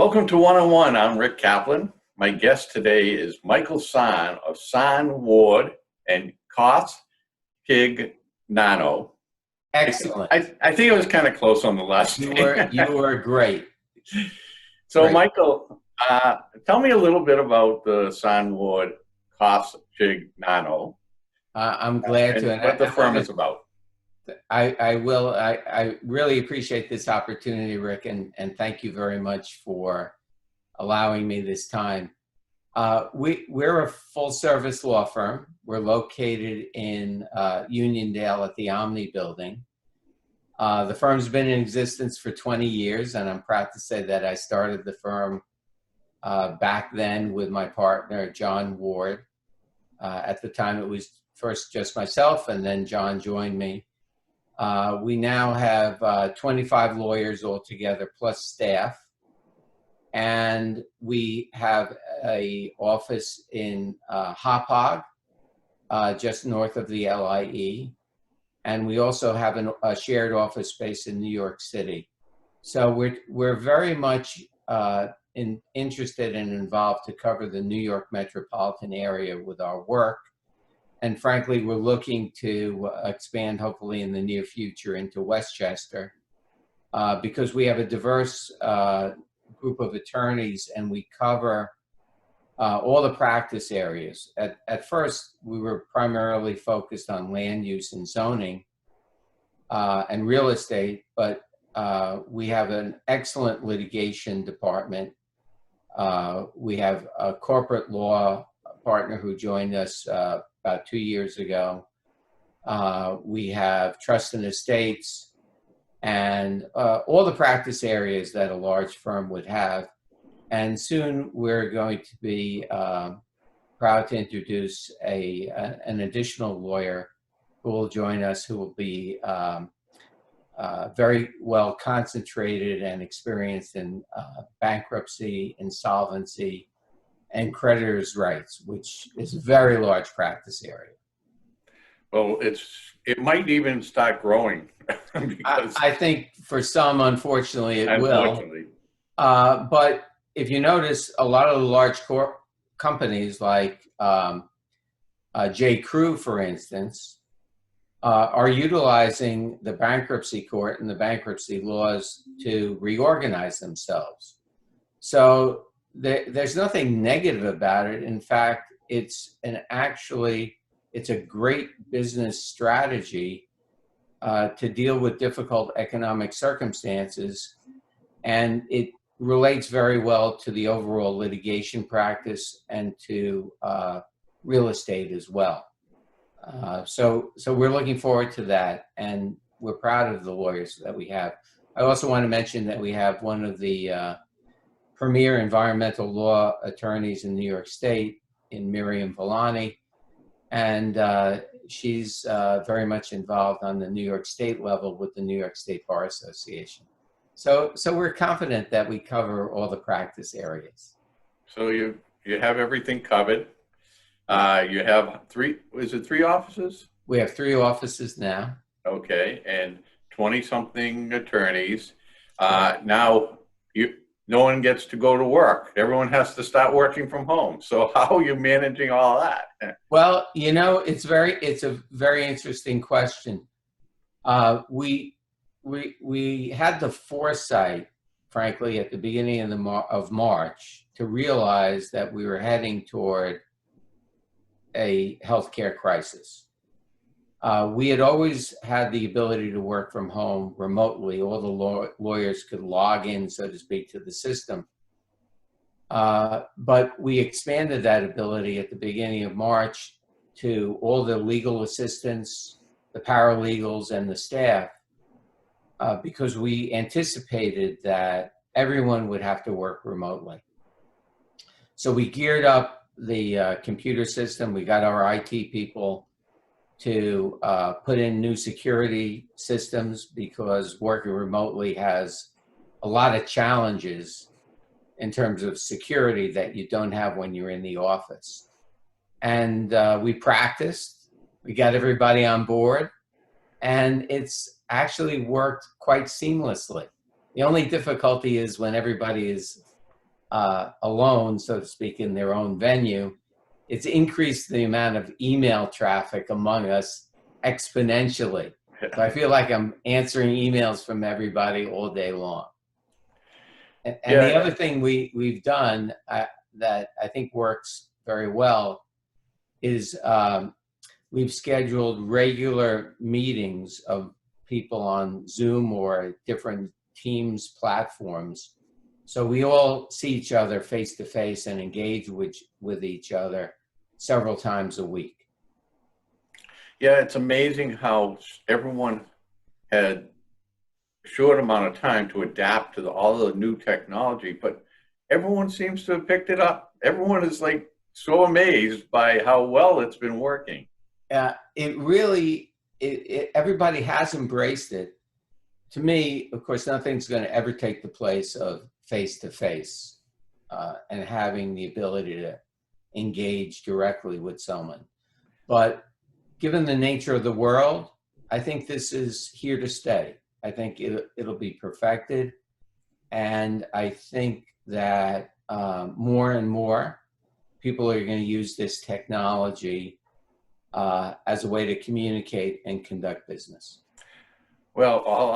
Welcome to One-on-One. I'm Rick Kaplan. My guest today is Michael Sahn of Sahn Ward and Coschignano. Excellent. I think it was kind of close on the last name. You were great. So, Great. Michael, tell me a little bit about the Sahn Ward Coschignano. I'm glad and to. what the firm is about. I will. I really appreciate this opportunity, Rick, and thank you very much for allowing me this time. We're a full-service law firm. We're located in Uniondale at the Omni Building. The firm's been in existence for 20 years, and I'm proud to say that I started the firm back then with my partner, John Ward. At the time, it was first just myself, and then John joined me. We now have 25 lawyers altogether, plus staff. And we have an office in Hauppauge, just north of the LIE. And we also have a shared office space in New York City. So we're very much interested and involved to cover the New York metropolitan area with our work. And frankly, we're looking to expand, hopefully in the near future, into Westchester because we have a diverse group of attorneys and we cover all the practice areas. At first, we were primarily focused on land use and zoning and real estate, but we have an excellent litigation department. We have a corporate law partner who joined us about 2 years ago. We have trust and estates and all the practice areas that a large firm would have. And soon we're going to be proud to introduce an additional lawyer who will join us, who will be very well concentrated and experienced in bankruptcy, insolvency, and creditors' rights, which is a very large practice area. Well, it might even start growing. Because I think for some, unfortunately, it unfortunately. will. But if you notice, a lot of the large companies like J. Crew, for instance, are utilizing the bankruptcy court and the bankruptcy laws to reorganize themselves. So there's nothing negative about it. In fact, it's a great business strategy to deal with difficult economic circumstances, and it relates very well to the overall litigation practice and to real estate as well. So we're looking forward to that, and we're proud of the lawyers that we have. I also want to mention that we have one of the premier environmental law attorneys in New York State, in Miriam Villani, and she's very much involved on the New York State level with the New York State Bar Association. So we're confident that we cover all the practice areas. So you have everything covered. You have three offices? We have 3 offices now. Okay, and 20-something attorneys. Now, no one gets to go to work. Everyone has to start working from home. So how are you managing all that? Well, it's a very interesting question. We had the foresight, frankly, at the beginning of March to realize that we were heading toward a healthcare crisis. We had always had the ability to work from home remotely. All the lawyers could log in, so to speak, to the system. But we expanded that ability at the beginning of March to all the legal assistants, the paralegals, and the staff, because we anticipated that everyone would have to work remotely. So we geared up the computer system. We got our IT people to put in new security systems because working remotely has a lot of challenges in terms of security that you don't have when you're in the office. And we practiced, we got everybody on board, and it's actually worked quite seamlessly. The only difficulty is when everybody is alone, so to speak, in their own venue, it's increased the amount of email traffic among us exponentially. So I feel like I'm answering emails from everybody all day long. And the Yeah, other thing we've done that I think works very well is we've scheduled regular meetings of people on Zoom or different Teams platforms. So we all see each other face to face and engage with each other several times a week. yeah, it's amazing how everyone had a short amount of time to adapt to all the new technology, but everyone seems to have picked it up. Everyone is like so amazed by how well it's been working. It really, everybody has embraced it. To me, of course, nothing's going to ever take the place of face-to-face and having the ability to engage directly with someone. But given the nature of the world, I think this is here to stay. I think it'll be perfected. And I think that more and more people are going to use this technology as a way to communicate and conduct business. Well, all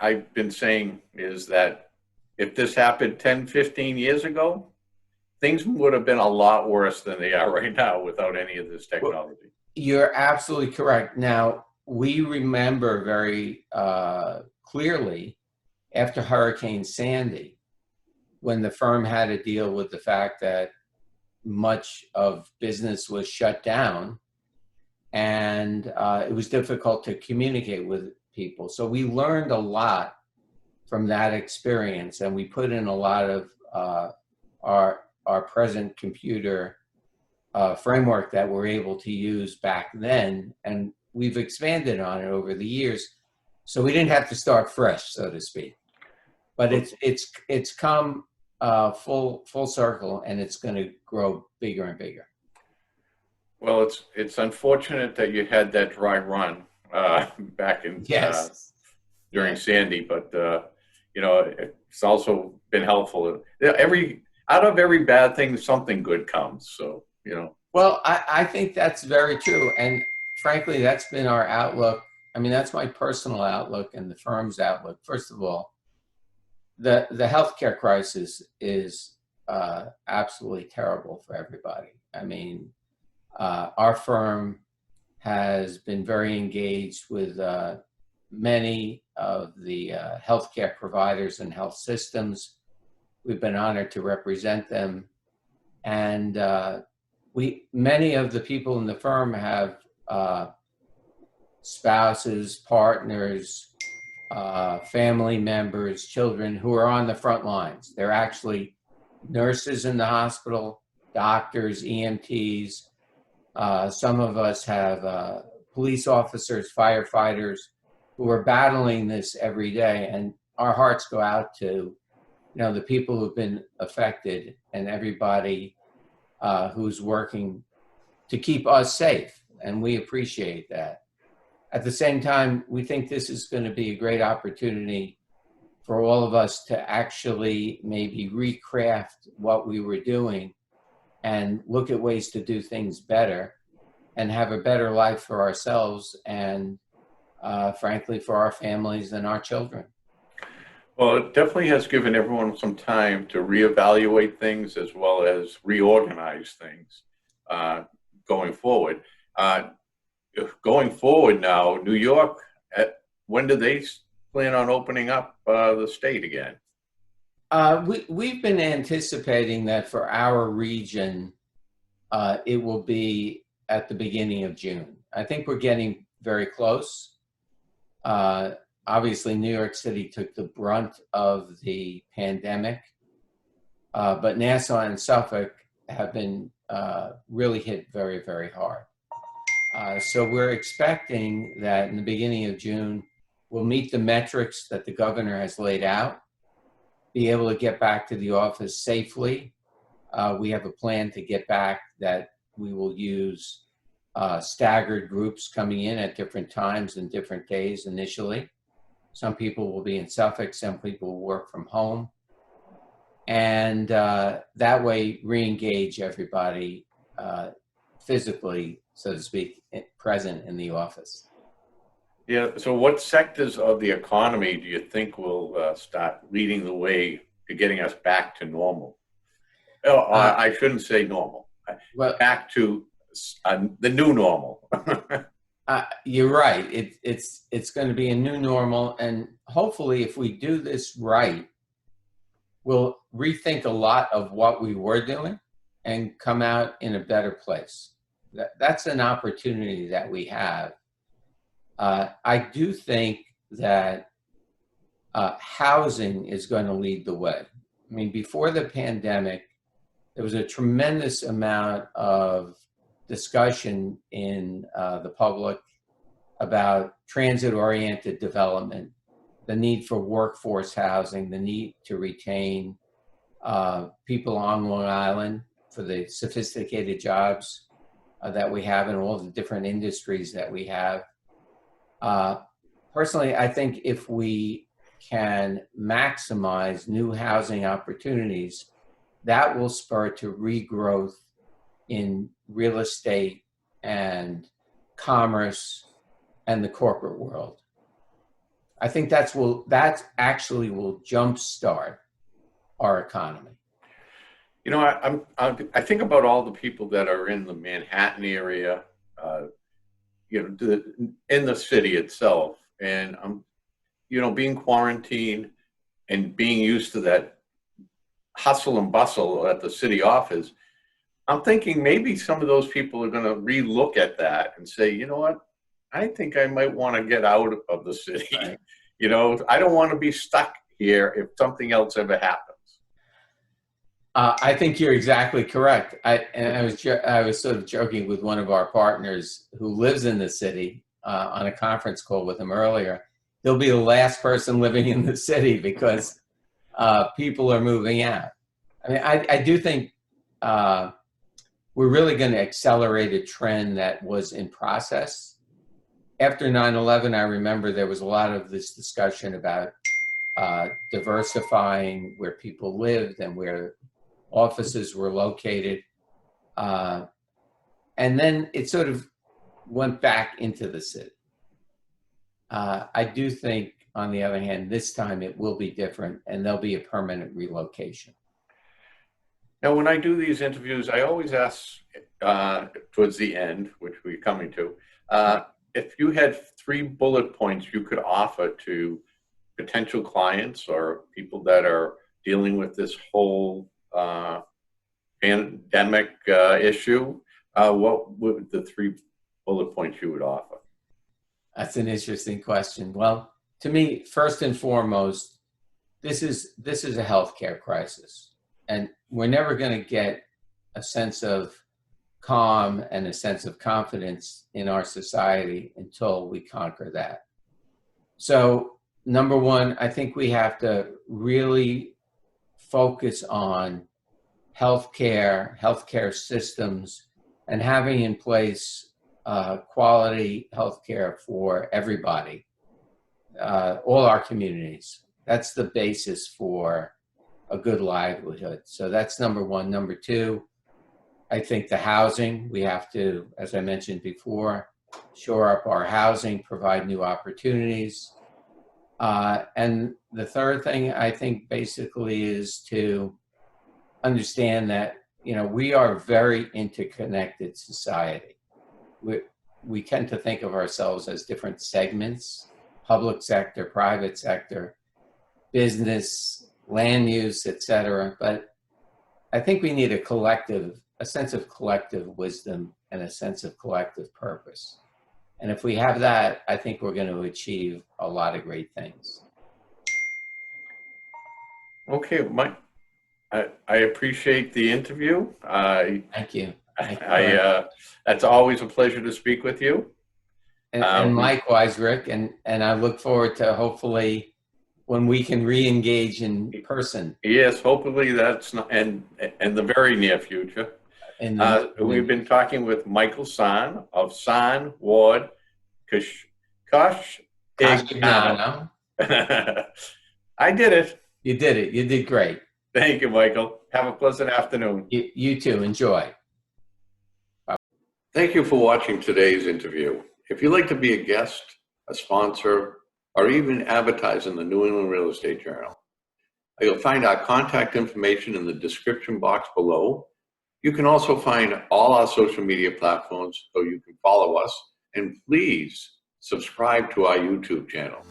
I've been saying is that if this happened 10, 15 years ago, things would have been a lot worse than they are right now without any of this technology. You're absolutely correct. Now, we remember very clearly after Hurricane Sandy, when the firm had to deal with the fact that much of business was shut down and it was difficult to communicate with people. So we learned a lot from that experience, and we put in a lot of our present computer framework that we're able to use back then, and we've expanded on it over the years. So we didn't have to start fresh, so to speak. But it's come full circle, and it's going to grow bigger and bigger. Well, it's unfortunate that you had that dry run back in Yes. during Sandy, but you know, it's also been helpful. Out of every bad thing, something good comes. So, you know. Well, I think that's very true, and frankly, that's been our outlook. I mean, that's my personal outlook and the firm's outlook. First of all, the healthcare crisis is absolutely terrible for everybody. I mean, our firm has been very engaged with many of the healthcare providers and health systems. We've been honored to represent them, and many of the people in the firm have spouses, partners, family members, children who are on the front lines. They're actually nurses in the hospital, doctors, EMTs. Some of us have police officers, firefighters who are battling this every day, and our hearts go out to the people who've been affected and everybody who's working to keep us safe, and we appreciate that. At the same time, we think this is going to be a great opportunity for all of us to actually maybe recraft what we were doing and look at ways to do things better and have a better life for ourselves and frankly for our families and our children. Well, it definitely has given everyone some time to reevaluate things as well as reorganize things going forward. Going forward now, New York, when do they plan on opening up the state again? We've been anticipating that for our region, it will be at the beginning of June. I think we're getting very close. Obviously, New York City took the brunt of the pandemic, but Nassau and Suffolk have been really hit very, very hard. So we're expecting that in the beginning of June, we'll meet the metrics that the governor has laid out, be able to get back to the office safely. We have a plan to get back that we will use staggered groups coming in at different times and different days initially. Some people will be in Suffolk, some people will work from home. and that way re-engage everybody physically, so to speak, present in the office. Yeah. So what sectors of the economy do you think will start leading the way to getting us back to normal? Oh, I shouldn't say normal. Well, Back to the new normal. you're right. It's going to be a new normal, and hopefully, if we do this right, we'll rethink a lot of what we were doing and come out in a better place. That's an opportunity that we have. I do think that housing is going to lead the way. I mean, before the pandemic, there was a tremendous amount of discussion in the public about transit-oriented development, the need for workforce housing, the need to retain people on Long Island for the sophisticated jobs that we have in all the different industries that we have. Personally, I think if we can maximize new housing opportunities, that will spur to regrowth in real estate and commerce and the corporate world. I think that actually will jumpstart our economy. You know, I think about all the people that are in the Manhattan area, you know, in the city itself, and you know, being quarantined and being used to that hustle and bustle at the city office. I'm thinking maybe some of those people are going to relook at that and say, you know what, I think I might want to get out of the city. Right. You know, I don't want to be stuck here if something else ever happens. I think you're exactly correct. I was sort of joking with one of our partners who lives in the city on a conference call with him earlier. He'll be the last person living in the city because people are moving out. I mean, I do think we're really going to accelerate a trend that was in process. After 9/11, I remember there was a lot of this discussion about diversifying where people lived and where offices were located. And then it sort of went back into the city. I do think, on the other hand, this time it will be different and there'll be a permanent relocation. Now, when I do these interviews, I always ask towards the end, which we're coming to, if you had 3 bullet points you could offer to potential clients or people that are dealing with this whole pandemic issue, what would the 3 bullet points you would offer? That's an interesting question. Well, to me, first and foremost, this is a healthcare crisis, and we're never going to get a sense of calm and a sense of confidence in our society until we conquer that. So, number one, I think we have to really focus on healthcare systems, and having in place quality healthcare for everybody, all our communities. That's the basis for a good livelihood. So that's number one. Number two, I think the housing, we have to, as I mentioned before, shore up our housing, provide new opportunities. And the third thing I think basically is to understand that, you know, we are a very interconnected society. We tend to think of ourselves as different segments: public sector, private sector, business, land use, etc. But I think we need a sense of collective wisdom and a sense of collective purpose. And if we have that, I think we're going to achieve a lot of great things. Okay, Mike, I appreciate the interview. Thank you. That's always a pleasure to speak with you. And likewise, Rick, and I look forward to hopefully when we can re-engage in person. Yes, hopefully that's not in the very near future. We've been talking with Michael Sahn of Sahn, Ward, Coschignano. I did it. You did it. You did great. Thank you, Michael. Have a pleasant afternoon. You too. Enjoy. Thank you for watching today's interview. If you'd like to be a guest, a sponsor, or even advertise in the New England Real Estate Journal, you'll find our contact information in the description box below. You can also find all our social media platforms so you can follow us, and please subscribe to our YouTube channel.